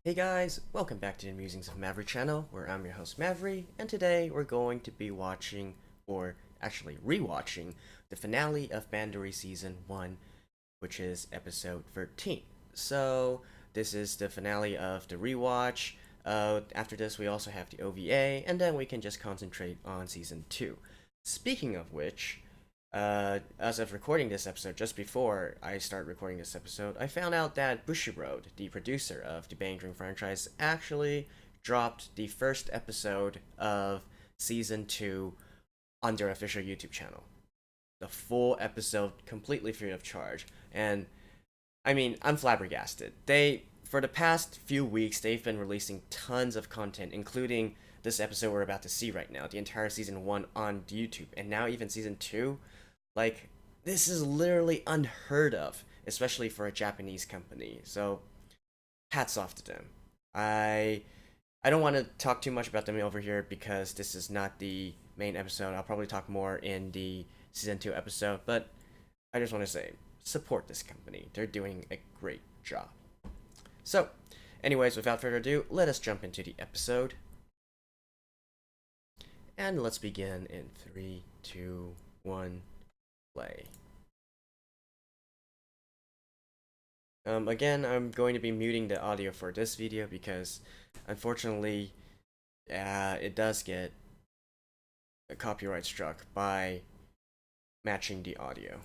Hey guys, welcome back to the Musings of Maverick channel, where I'm your host Maverick, and today we're going to be watching, or actually rewatching, the finale of Bandori Season 1, which is episode 13. So, this is the finale of the rewatch. After this, we also have the OVA, and then we can just concentrate on Season 2. Speaking of which, as of recording this episode, just before I start recording this episode, I found out that Bushiroad, the producer of the BanGDream franchise, actually dropped the first episode of Season 2 on their official YouTube channel. The full episode, completely free of charge. And, I mean, I'm flabbergasted. For the past few weeks, they've been releasing tons of content, including this episode we're about to see right now, the entire Season 1 on YouTube, and now even Season 2. Like, this is literally unheard of, especially for a Japanese company. So, hats off to them. I don't want to talk too much about them over here because this is not the main episode. I'll probably talk more in the Season 2 episode, but I just want to say, support this company. They're doing a great job. So, anyways, without further ado, let us jump into the episode. And let's begin in 3, 2, 1... play. Again, I'm going to be muting the audio for this video because, unfortunately, it does get a copyright struck by matching the audio.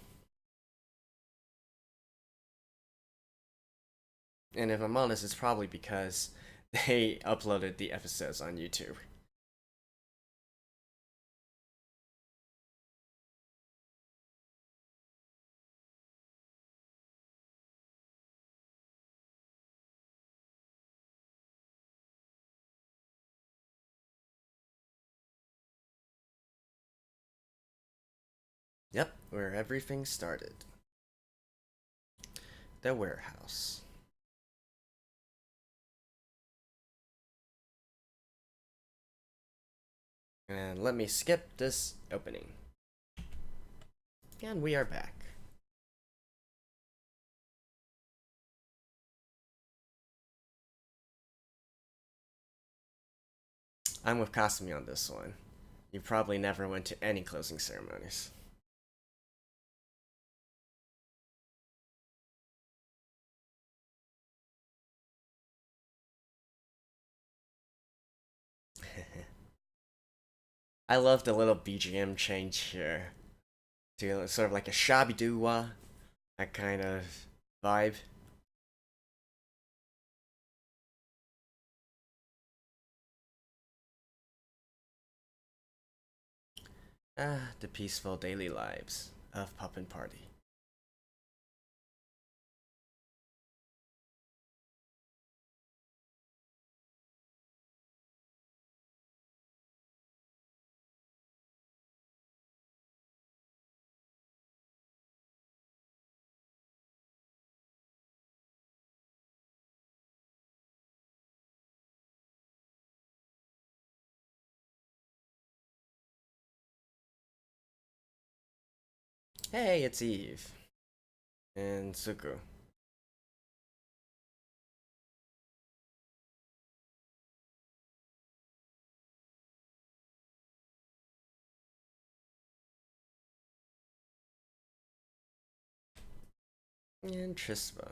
And if I'm honest, it's probably because they uploaded the episodes on YouTube. Yep, where everything started. The warehouse. And let me skip this opening. And we are back. I'm with Kasumi on this one. You probably never went to any closing ceremonies. I love the little BGM change here to sort of like a shabby doo-wah, that kind of vibe. Ah, the peaceful daily lives of Pup and Party. Hey, it's Eve. And Suku. And Trispa.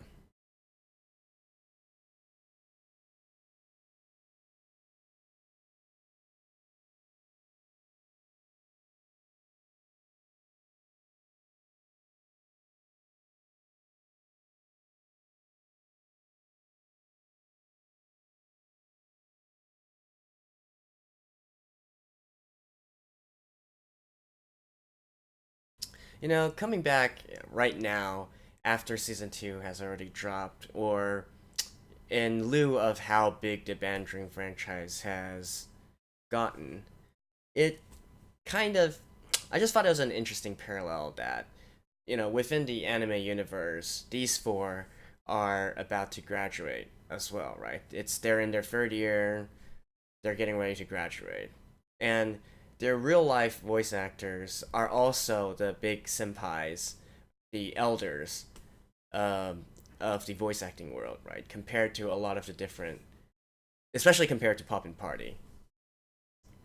You know, coming back right now after season 2 has already dropped, or in lieu of how big the BanGDream franchise has gotten, it kind of, I just thought it was an interesting parallel that, you know, within the anime universe, these four are about to graduate as well, right? They're in their third year, they're getting ready to graduate. And their real life voice actors are also the big senpais, the elders, of the voice acting world, right? Compared to a lot of the different especially compared to Poppin' Party.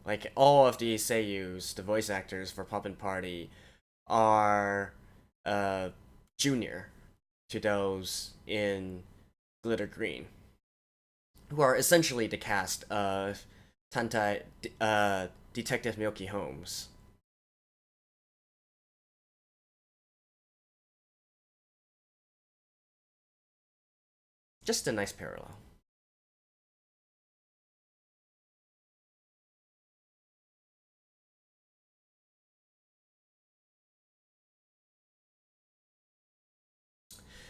Like all of the seiyus, the voice actors for Poppin' Party, are uh, junior to those in Glitter Green, who are essentially the cast of Tantai Detective Milky Holmes. Just a nice parallel.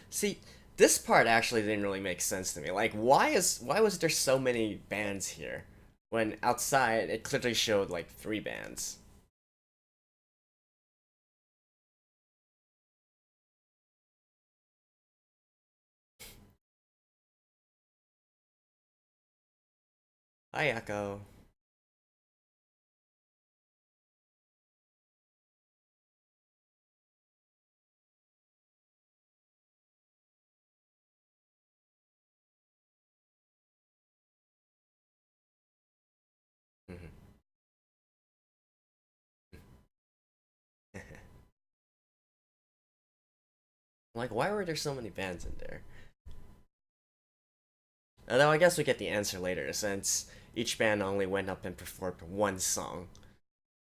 See, this part actually didn't really make sense to me. Like, why was there so many bands here when outside it clearly showed like three bands? Hi, Echo. Mhm. Like, why were there so many bands in there? Although I guess we get the answer later, since each band only went up and performed one song,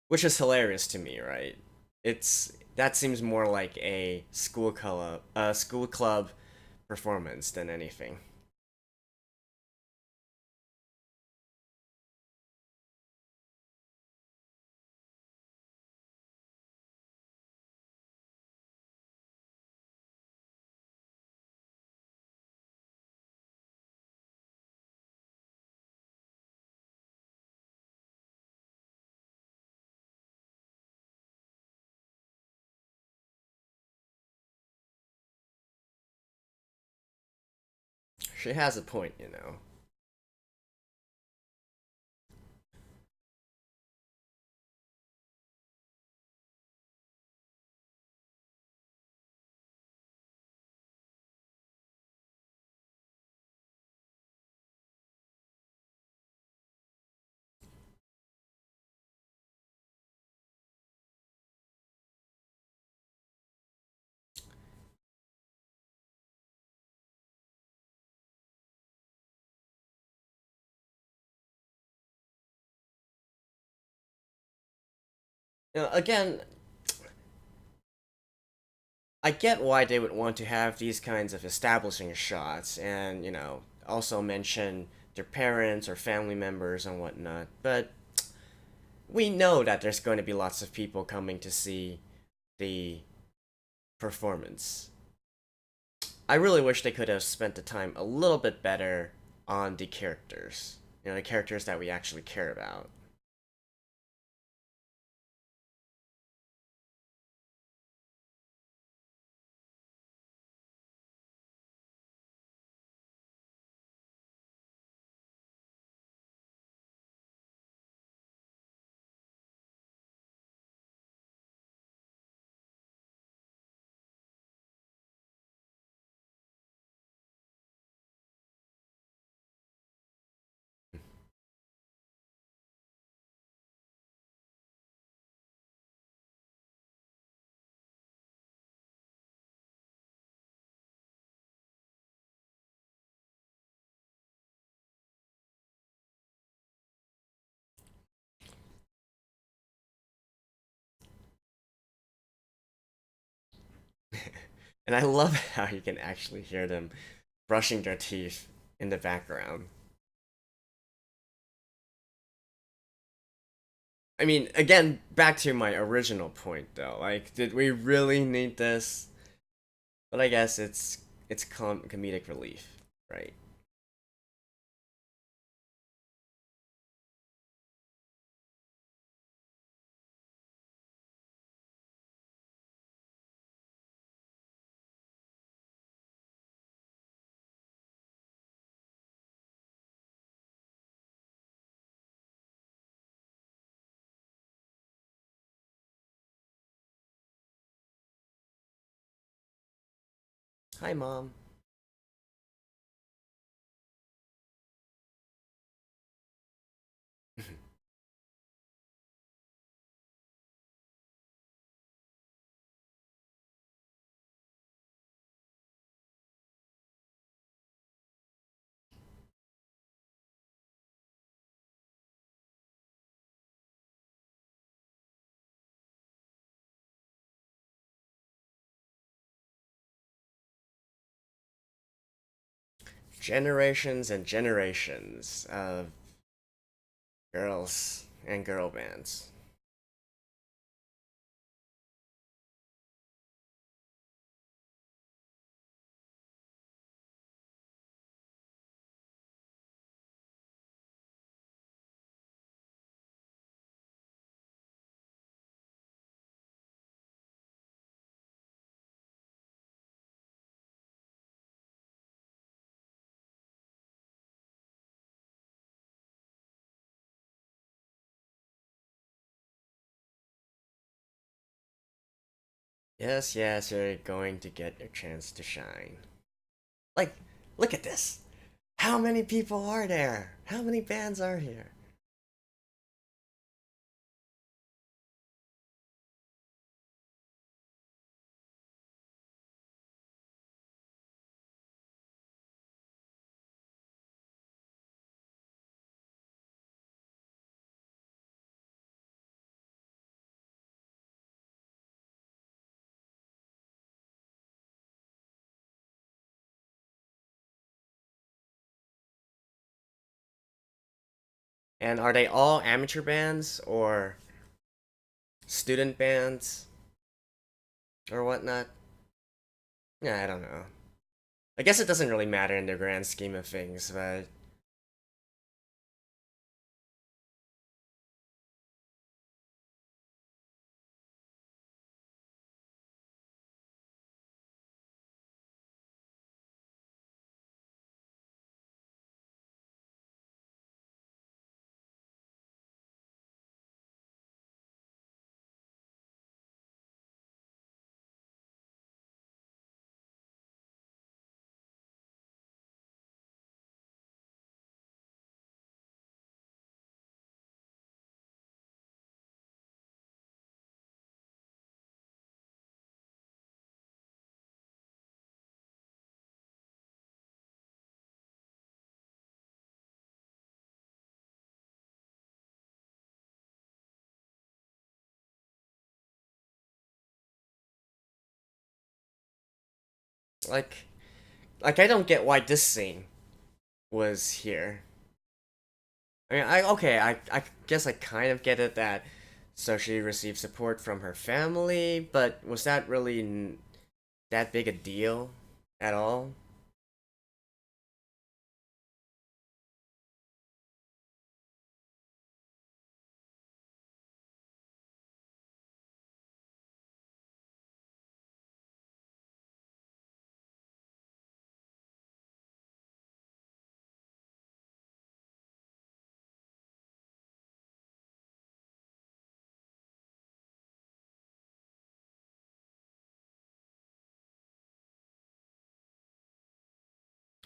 which is hilarious to me, right? It's that seems more like a school club performance than anything. She has a point, you know. You know, again, I get why they would want to have these kinds of establishing shots and, you know, also mention their parents or family members and whatnot, but we know that there's going to be lots of people coming to see the performance. I really wish they could have spent the time a little bit better on the characters. You know, the characters that we actually care about. And I love how you can actually hear them brushing their teeth in the background. I mean, again, back to my original point though. Like, did we really need this? But I guess it's comedic relief, right? Hi, mom. generations and generations of girls and girl bands. Yes, yes, you're going to get your chance to shine. Like, look at this. How many people are there? How many bands are here? And are they all amateur bands or student bands or whatnot? Yeah, I don't know. I guess it doesn't really matter in the grand scheme of things, but like I don't get why this scene was here. I mean, I guess I kind of get it that so she received support from her family, but was that really that big a deal at all?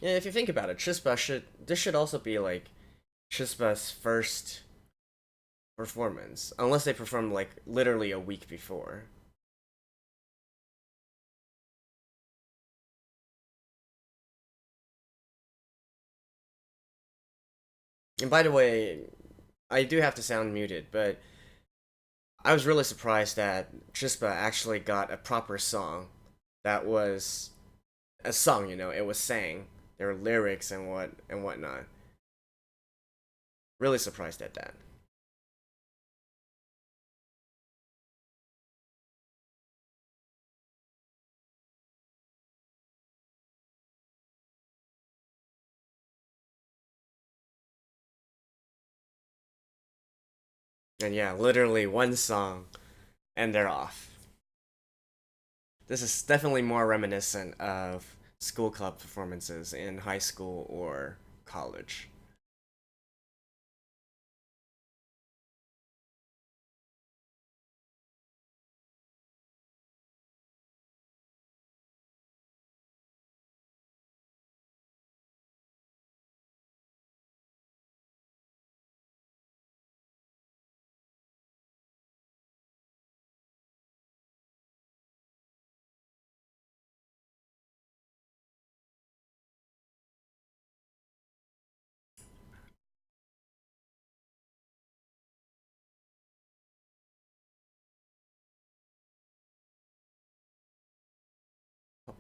Yeah, if you think about it, Chispa should this should also be like Chispa's first performance, unless they performed like literally a week before. And by the way, I do have to sound muted, but I was really surprised that Chispa actually got a proper song that was a song. It was sang. There were lyrics and whatnot. Really surprised at that. And yeah, literally one song, and they're off. This is definitely more reminiscent of school club performances in high school or college.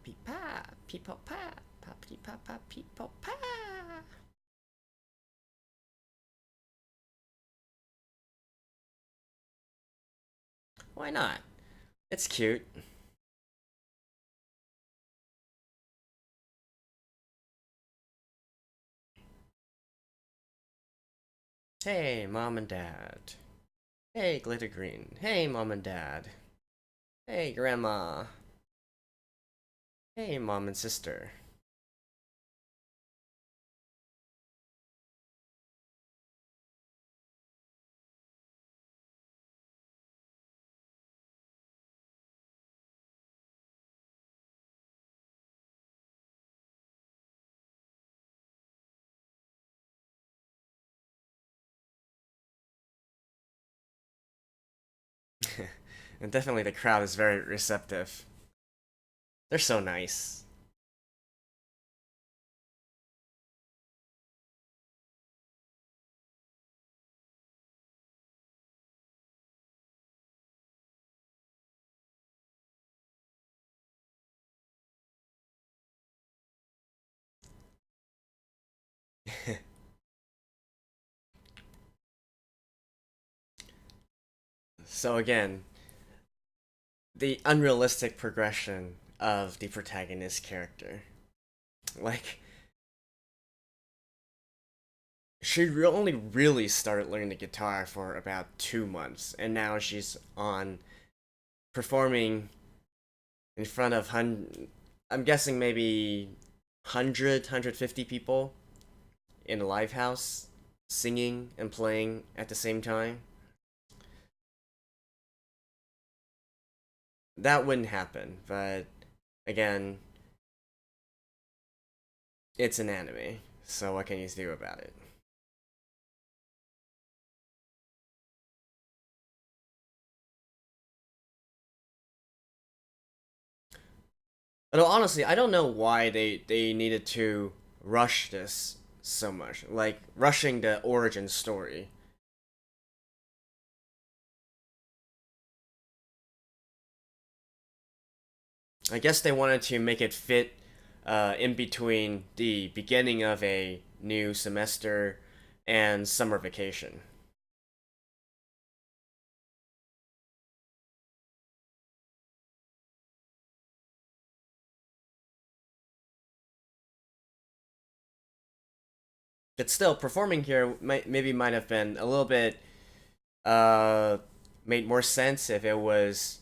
Pee pa, pee pa pa. Poppity pop pop peep pop pa. Why not? It's cute. Hey, mom and dad. Hey, glitter green. Hey, mom and dad. Hey, grandma. Hey, mom and sister. And definitely the crowd is very receptive. They're so nice. So again, the unrealistic progression of the protagonist character. Like, she only really started learning the guitar for about 2 months, and now she's on performing in front of I'm guessing maybe 150 people in a live house, singing and playing at the same time. That wouldn't happen, but again, it's an anime, so what can you do about it? Although honestly, I don't know why they needed to rush this so much, like rushing the origin story. I guess they wanted to make it fit in between the beginning of a new semester and summer vacation. But still, performing here maybe might have been a little bit uh, made more sense if it was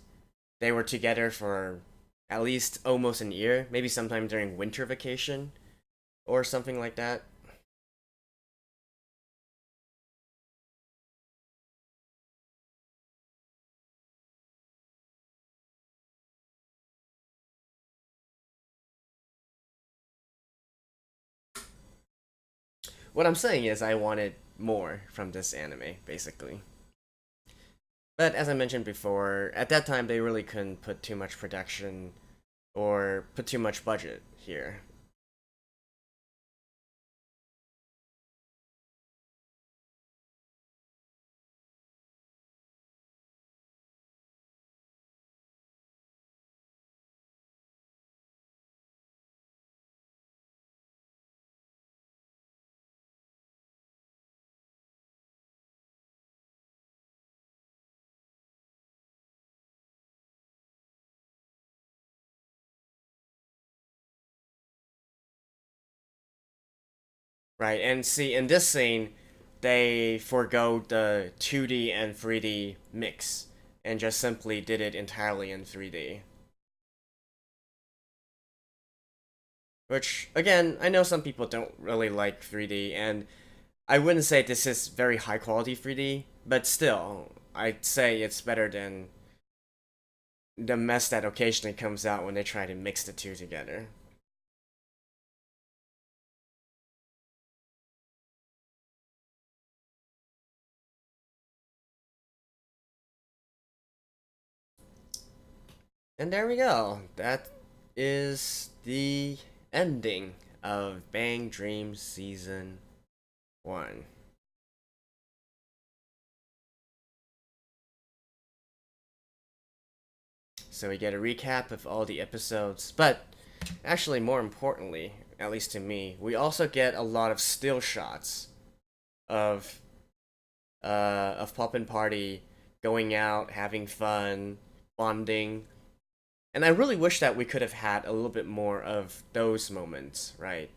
they were together for at least almost an year, maybe sometime during winter vacation or something like that. What I'm saying is, I wanted more from this anime, basically. But as I mentioned before, at that time they really couldn't put too much production or put too much budget here. Right, and see, in this scene, they forego the 2D and 3D mix and just simply did it entirely in 3D. Which, again, I know some people don't really like 3D, and I wouldn't say this is very high quality 3D, but still, I'd say it's better than the mess that occasionally comes out when they try to mix the two together. And there we go. That is the ending of BanGDream Season 1. So we get a recap of all the episodes, but actually, more importantly, at least to me, we also get a lot of still shots of Pop and Party going out, having fun, bonding. And I really wish that we could have had a little bit more of those moments, right?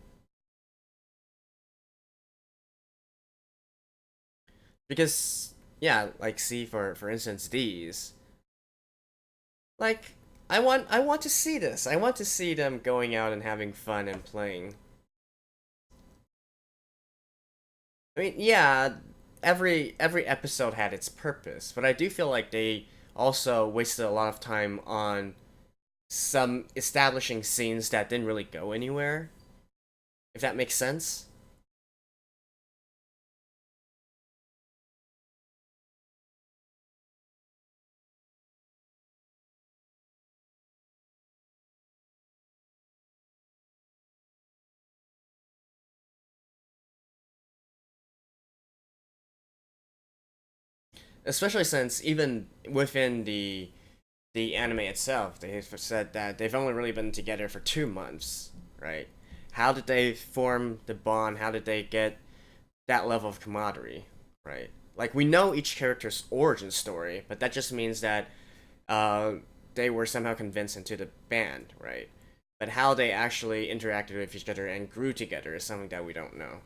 Because yeah, like see for instance these, like I want to see this. I want to see them going out and having fun and playing. I mean, yeah, every episode had its purpose, but I do feel like they also wasted a lot of time on some establishing scenes that didn't really go anywhere, if that makes sense. Especially since even within the anime itself, they've said that they've only really been together for 2 months, right? How did they form the bond? How did they get that level of camaraderie, right? Like we know each character's origin story, but that just means that uh, they were somehow convinced into the band, right? But how they actually interacted with each other and grew together is something that we don't know.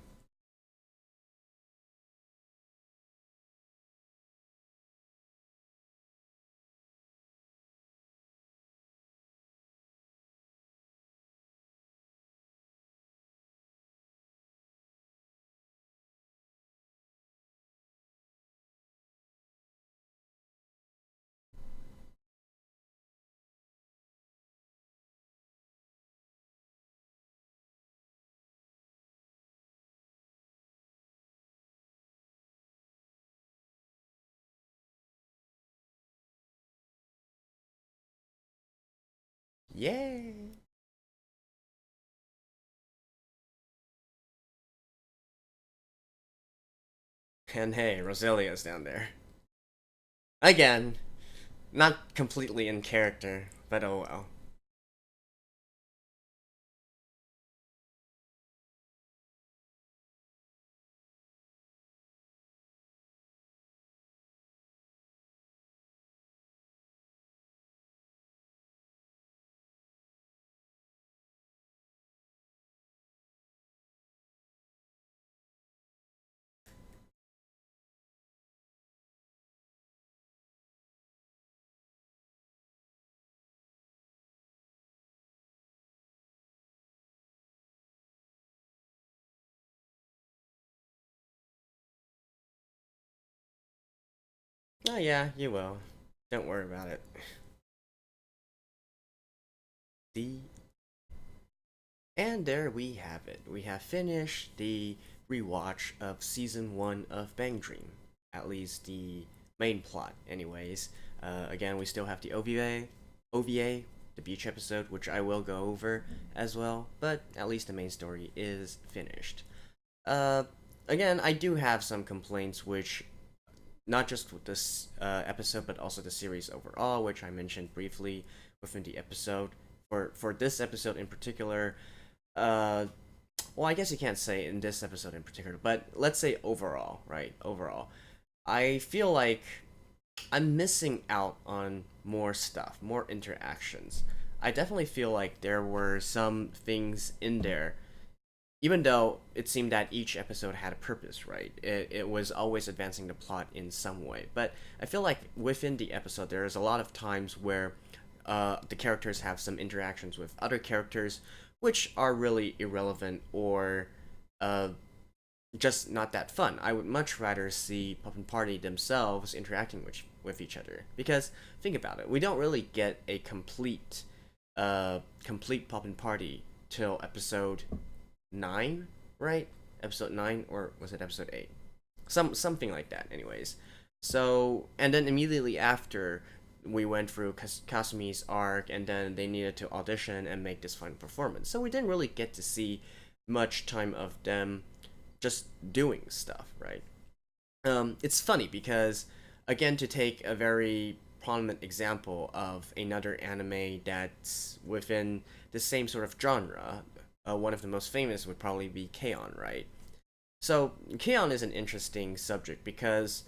Yay! And hey, Roselia's down there again. Not completely in character, but oh well. Oh yeah, you will. Don't worry about it. The And there we have it. We have finished the rewatch of season one of BanGDream. At least the main plot, anyways. Again, we still have the OVA, the beach episode, which I will go over as well. But at least the main story is finished. Uh, Again, I do have some complaints, which not just with this episode, but also the series overall, which I mentioned briefly within the episode. For this episode in particular, uh, well, I guess you can't say in this episode in particular, but let's say overall, right? Overall, I feel like I'm missing out on more stuff, more interactions. I definitely feel like there were some things in there, even though it seemed that each episode had a purpose, right? It was always advancing the plot in some way. But I feel like within the episode, there's a lot of times where the characters have some interactions with other characters, which are really irrelevant or uh, just not that fun. I would much rather see Pup and Party themselves interacting with each other. Because think about it, we don't really get a complete Pup and Party till episode 9, right? Episode 9, or was it episode 8? Something like that, anyways. So, and then immediately after, we went through Kasumi's arc, and then they needed to audition and make this final performance. So we didn't really get to see much time of them just doing stuff, right? It's funny because, again, to take a very prominent example of another anime that's within the same sort of genre, one of the most famous would probably be K-On!, right? So K-On! Is an interesting subject because,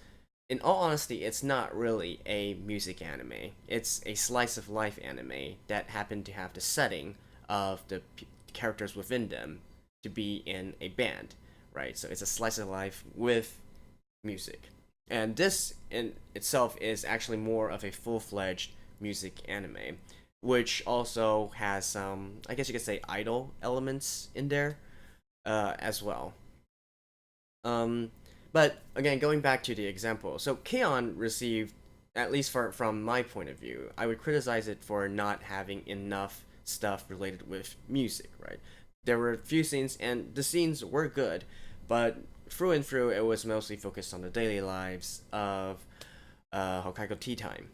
in all honesty, it's not really a music anime. It's a slice of life anime that happened to have the setting of the characters within them to be in a band, right? So it's a slice of life with music. And this in itself is actually more of a full-fledged music anime, which also has some, I guess you could say, idol elements in there as well. Um, but again, going back to the example, so K-On! Received, at least from my point of view, I would criticize it for not having enough stuff related with music, right? There were a few scenes, and the scenes were good, but through and through, it was mostly focused on the daily lives of Hokkaido Tea Time.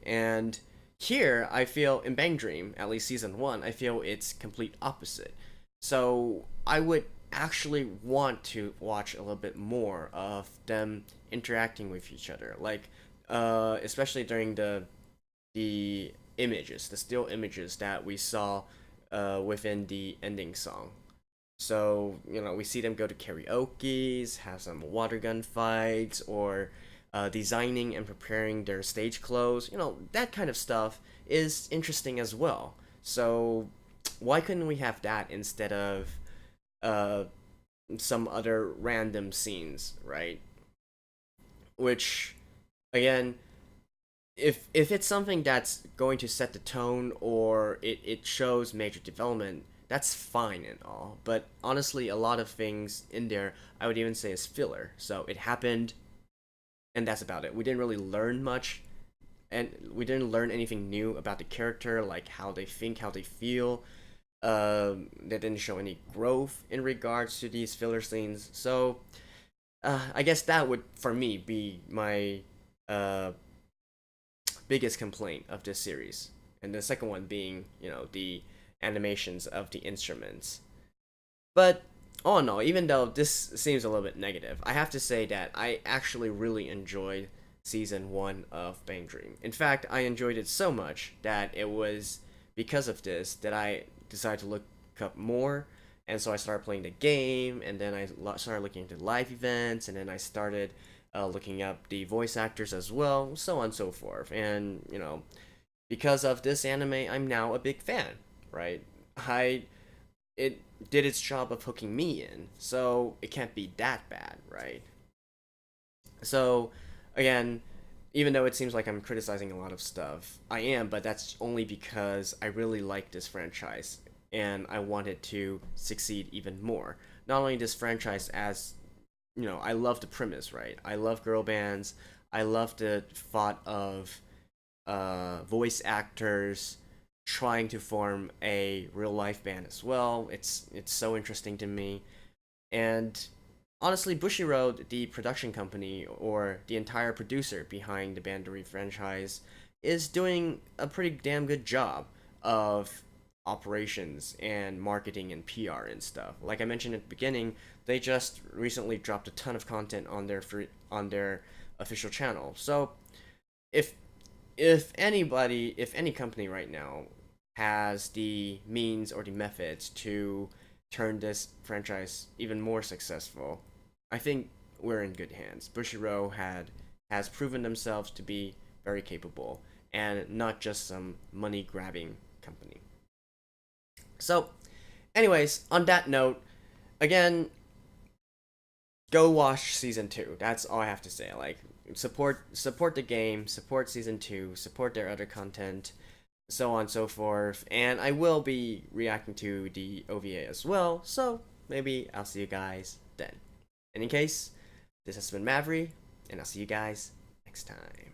And here, I feel, in BanGDream, at least season 1, I feel it's complete opposite. So I would actually want to watch a little bit more of them interacting with each other, like especially during the images, the still images that we saw within the ending song. So, we see them go to karaoke's, have some water gun fights, or designing and preparing their stage clothes. That kind of stuff is interesting as well. So, why couldn't we have that instead of uh, some other random scenes, right? Which, again, if it's something that's going to set the tone or it shows major development, that's fine and all. But honestly, a lot of things in there I would even say is filler. So it happened, and that's about it. We didn't really learn much, and we didn't learn anything new about the character, like how they think, how they feel. They didn't show any growth in regards to these filler scenes. So I guess that would, for me, be my biggest complaint of this series. And the second one being, the animations of the instruments. But all in all, even though this seems a little bit negative, I have to say that I actually really enjoyed season 1 of BanGDream. In fact, I enjoyed it so much that it was because of this that I decided to look up more, and so I started playing the game, and then I started looking into live events, and then I started looking up the voice actors as well, so on and so forth. And because of this anime, I'm now a big fan, right? It did its job of hooking me in, so it can't be that bad, right? So again, even though it seems like I'm criticizing a lot of stuff, I am, but that's only because I really like this franchise and I want it to succeed even more. Not only this franchise, as I love the premise, right? I love girl bands. I love the thought of voice actors trying to form a real life band as well. It's so interesting to me. And honestly, Bushiroad, the production company or the entire producer behind the Bandori franchise, is doing a pretty damn good job of operations and marketing and PR and stuff. Like I mentioned at the beginning, they just recently dropped a ton of content on their official channel. So if if any company right now has the means or the methods to turn this franchise even more successful, I think we're in good hands. Bushiroad has proven themselves to be very capable and not just some money grabbing company. So, anyways, on that note, again, go watch season 2. That's all I have to say. Like, support the game, support season 2, support their other content, so on and so forth. And I will be reacting to the OVA as well, so maybe I'll see you guys then. In any case, this has been Maverick, and I'll see you guys next time.